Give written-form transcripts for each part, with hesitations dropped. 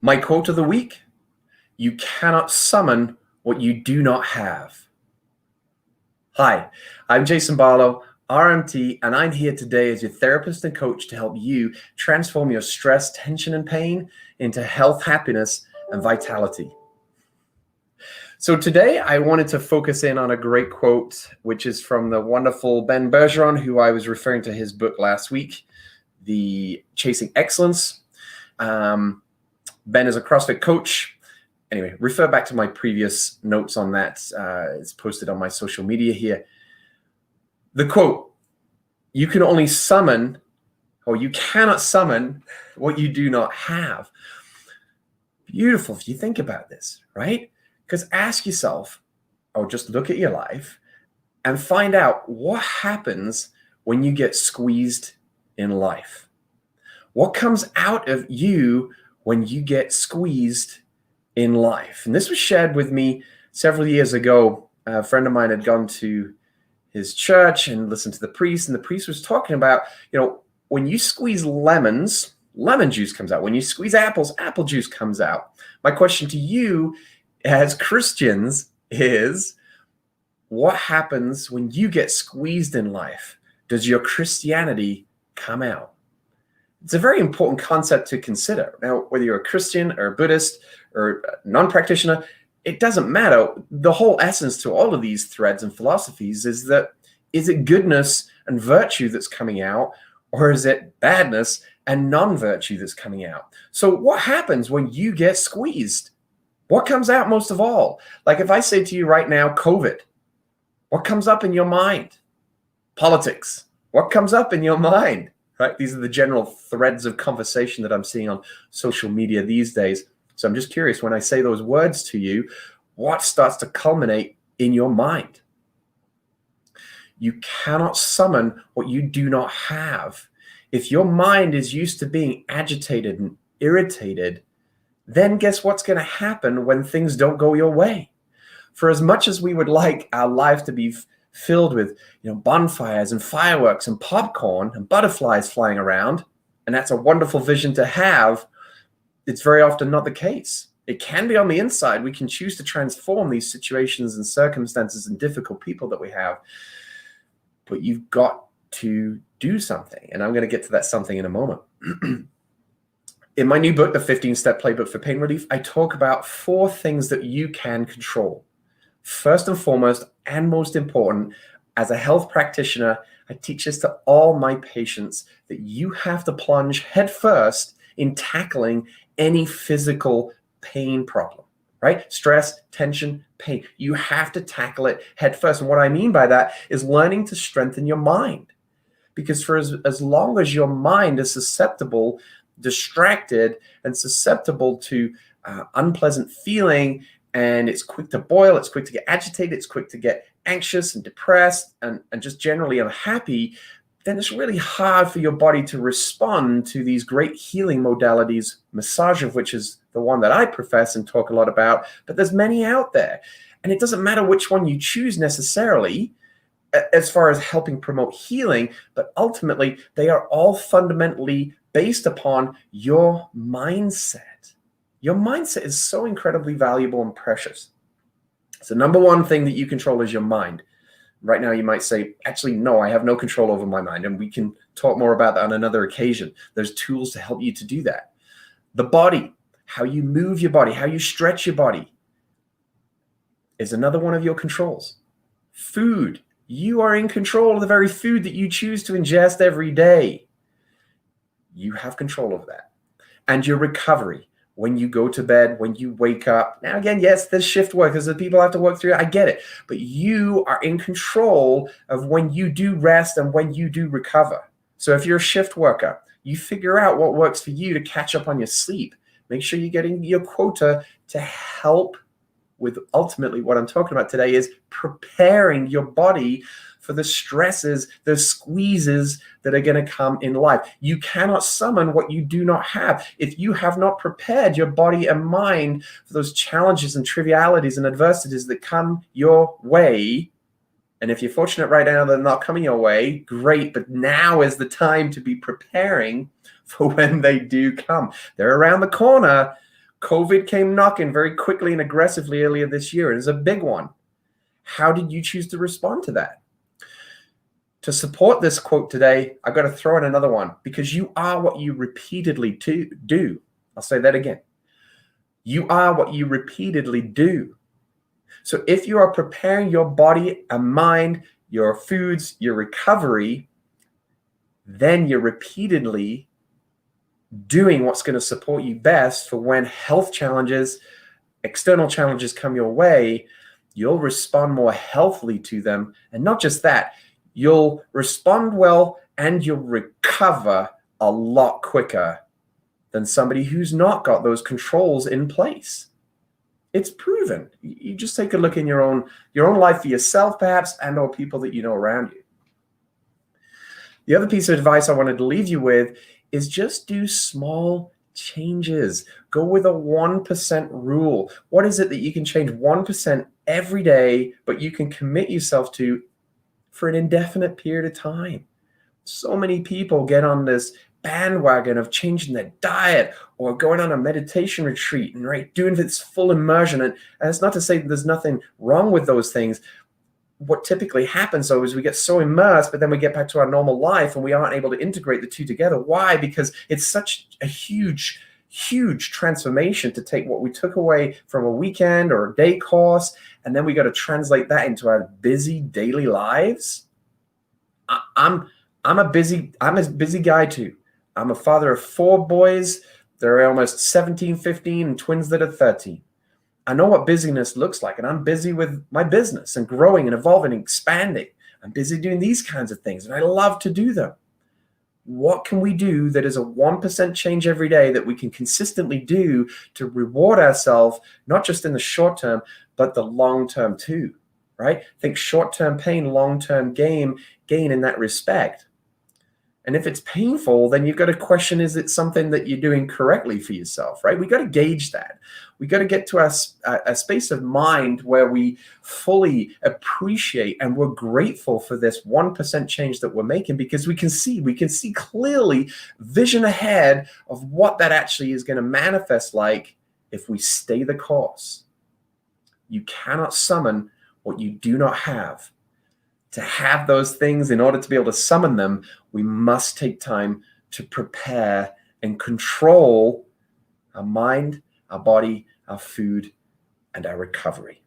My quote of the week: you cannot summon what you do not have. Hi, I'm Jason Barlow, RMT, and I'm here today as your therapist and coach to help you transform your stress, tension, and pain into health, happiness, and vitality. So today I wanted to focus in on a great quote, which is from the wonderful Bergeron, who I was referring to his book last week, The Chasing Excellence. Ben is a CrossFit coach. Anyway, refer back to my previous notes on that. It's posted on my social media here. The quote: you can only summon, or you cannot summon, what you do not have. Beautiful if you think about this, right? Because ask yourself, or just look at your life and find out what happens when you get squeezed in life. What comes out of you when you get squeezed in life? And this was shared with me several years ago. A friend of mine had gone to his church and listened to the priest, and the priest was talking about, when you squeeze lemons, lemon juice comes out. When you squeeze apples, apple juice comes out. My question to you as Christians is, what happens when you get squeezed in life? Does your Christianity come out? It's a very important concept to consider. Now, whether you're a Christian or a Buddhist or a non-practitioner, it doesn't matter. The whole essence to all of these threads and philosophies is it goodness and virtue that's coming out, or is it badness and non-virtue that's coming out? So what happens when you get squeezed? What comes out most of all? Like if I say to you right now, COVID, what comes up in your mind? Politics, what comes up in your mind? Right? These are the general threads of conversation that I'm seeing on social media these days. So I'm just curious, when I say those words to you, what starts to culminate in your mind? You cannot summon what you do not have. If your mind is used to being agitated and irritated, then guess what's going to happen when things don't go your way? For as much as we would like our life to be filled with bonfires and fireworks and popcorn and butterflies flying around, and that's a wonderful vision to have, it's very often not the case. It can be on the inside. We can choose to transform these situations and circumstances and difficult people that we have, but you've got to do something, and I'm going to get to that something in a moment. In my new book, The 15-Step Playbook for Pain Relief, I talk about 4 things that you can control. First and foremost, and most important, as a health practitioner, I teach this to all my patients, that you have to plunge headfirst in tackling any physical pain problem, right? Stress, tension, pain. You have to tackle it headfirst. And what I mean by that is learning to strengthen your mind. Because for as long as your mind is susceptible, distracted, and susceptible to unpleasant feeling, and it's quick to boil, it's quick to get agitated, it's quick to get anxious and depressed and just generally unhappy, then it's really hard for your body to respond to these great healing modalities, massage of which is the one that I profess and talk a lot about, but there's many out there. And it doesn't matter which one you choose necessarily as far as helping promote healing, but ultimately they are all fundamentally based upon your mindset. Your mindset is so incredibly valuable and precious. So number one thing that you control is your mind. Right now you might say, actually, no, I have no control over my mind. And we can talk more about that on another occasion. There's tools to help you to do that. The body, how you move your body, how you stretch your body is another one of your controls. Food, you are in control of the very food that you choose to ingest every day. You have control of that. And your recovery, when you go to bed, when you wake up. Now, again, yes, there's shift work because the people have to work through it. I get it. But you are in control of when you do rest and when you do recover. So if you're a shift worker, you figure out what works for you to catch up on your sleep. Make sure you're getting your quota to help with ultimately what I'm talking about today is preparing your body for the stresses, the squeezes that are going to come in life. You cannot summon what you do not have. If you have not prepared your body and mind for those challenges and trivialities and adversities that come your way, and if you're fortunate right now they're not coming your way, great, but now is the time to be preparing for when they do come. They're around the corner. COVID came knocking very quickly and aggressively earlier this year. It is a big one. How did you choose to respond to that? To support this quote today, I've got to throw in another one, because you are what you repeatedly do. I'll say that again. You are what you repeatedly do. So if you are preparing your body and mind, your foods, your recovery, then you're repeatedly doing what's going to support you best for when health challenges, external challenges come your way. You'll respond more healthily to them. And not just that, you'll respond well and you'll recover a lot quicker than somebody who's not got those controls in place. It's proven. You just take a look in your own life for yourself, perhaps, and or people that you know around you. The other piece of advice I wanted to leave you with is just do small changes. Go with a 1% rule. What is it that you can change 1% every day, but you can commit yourself to for an indefinite period of time? So many people get on this bandwagon of changing their diet or going on a meditation retreat and doing this full immersion. And it's not to say that there's nothing wrong with those things. What typically happens, though, is we get so immersed, but then we get back to our normal life and we aren't able to integrate the two together. Why? Because it's such a huge transformation to take what we took away from a weekend or a day course, and then we got to translate that into our busy daily lives. I'm a busy guy too. I'm a father of 4 boys. They're almost 17, 15, and twins that are 13. I know what busyness looks like, and I'm busy with my business and growing and evolving and expanding. I'm busy doing these kinds of things, and I love to do them. What can we do that is a 1% change every day that we can consistently do to reward ourselves, not just in the short term, but the long term too, right? Think short-term pain, long-term gain in that respect. And if it's painful, then you've got to question, is it something that you're doing correctly for yourself, right? We got to gauge that. We got to get to a space of mind where we fully appreciate and we're grateful for this 1% change that we're making, because we can see clearly, vision ahead of what that actually is going to manifest like if we stay the course. You cannot summon what you do not have. To have those things, in order to be able to summon them, we must take time to prepare and control our mind, our body, our food, and our recovery.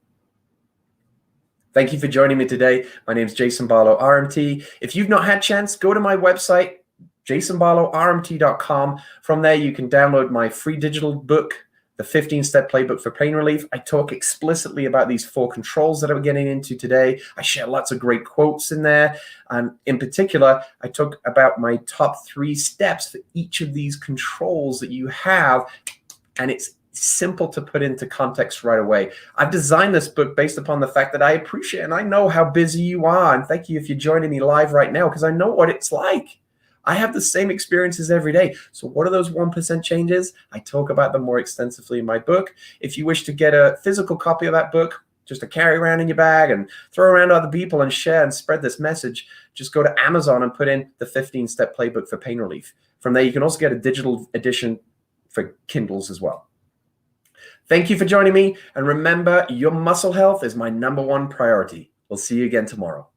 Thank you for joining me today. My name is Jason Barlow, RMT. If you've not had a chance, go to my website, jasonbarlowrmt.com. From there, you can download my free digital book, the 15-Step Playbook for Pain Relief. I talk explicitly about these 4 controls that I'm getting into today. I share lots of great quotes in there. And in particular, I talk about my top 3 steps for each of these controls that you have. And it's simple to put into context right away. I've designed this book based upon the fact that I appreciate and I know how busy you are. And thank you if you're joining me live right now, because I know what it's like. I have the same experiences every day. So what are those 1% changes? I talk about them more extensively in my book. If you wish to get a physical copy of that book, just to carry around in your bag and throw around to other people and share and spread this message, just go to Amazon and put in the 15-Step Playbook for Pain Relief. From there, you can also get a digital edition for Kindles as well. Thank you for joining me. And remember, your muscle health is my #1 priority. We'll see you again tomorrow.